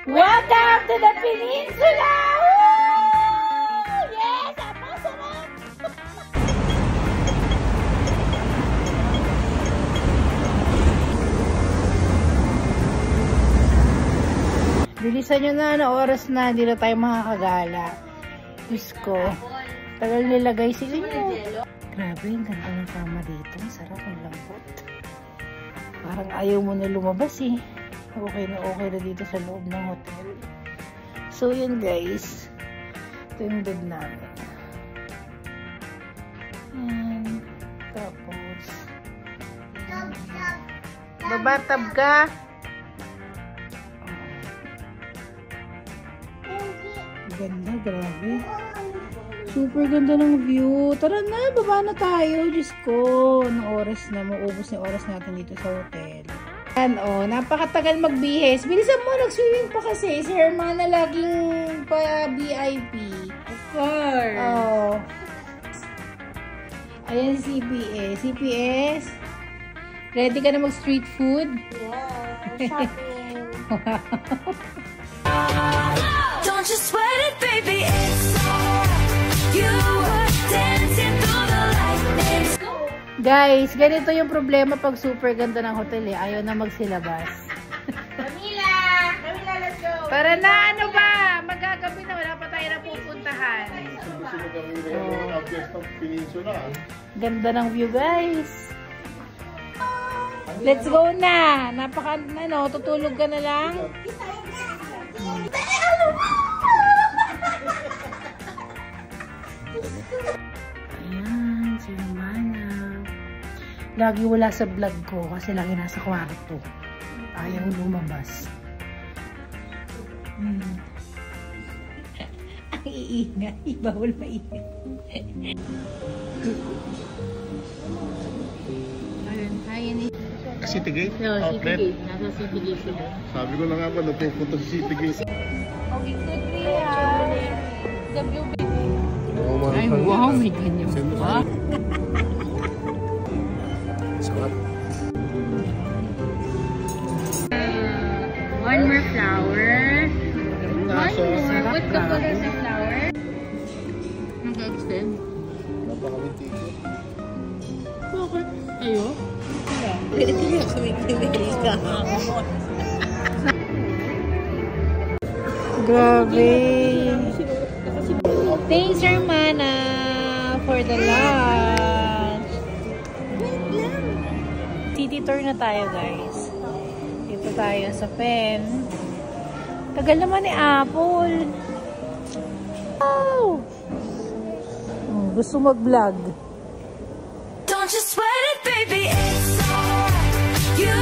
Welcome to the Peninsula! Woo! Yes! Napakasarap! Bilisan nyo na, ano oras na, hindi na tayo makakagala. Diyos ko, tagal nilagay sila nyo. Grabe, ang ganda ng kama dito. Sarap, ang lambot. Parang ayaw mo na lumabas eh. Okay na dito sa loob ng hotel. So yun guys, ito yung bed namin. And tapos babatab ka. Ganda, grabe. Super ganda ng view. Tara na, baba na tayo. Diyos ko, anong oras na, maubos na oras natin dito sa hotel. Ano, napakatagal magbihis. Bilisan mo, nag-swimming pa kasi. Si Hermana laging pa VIP. Of course. Oh. Ayan si CPS. CPS, ready ka na mag-street food? Yeah, shopping. Don't you sweat it, baby, it's all you were dancing through the lightning. Guys, ganito yung problema pag super ganda ng hotel eh. Ayaw na magsilabas. Camila, let's go. Para na, ano ba? Magagabi na, wala pa tayo na pupuntahan. Ganda ng view, guys. Let's go na. Napaka, ano, tutulog ka na lang. Ayan, si Hermana. Lagi wala sa vlog ko kasi lagi nasa kwarto. Ayaw lumabas. Ang iingay. Bawal maingay. Ayun, ayan eh. City Gate? No, Outlet? City Gate. Nasa City Gate sila. Sabi ko na nga ba, napupunta sa City Gate. Oh, it could be the view. Ay, wow, may ganyan pa. Sarap. One more flower. One more. What's the color of the flower? Nag-extend. Napakalinti ko. Bakit? Ayo? Grabe. Thanks, Hermana, for the lunch. City tour na tayo, guys. Dito tayo sa Pen. Tagal naman ni Apple. Wow! Oh, gusto mag-vlog. Don't you sweat it, baby, it's all you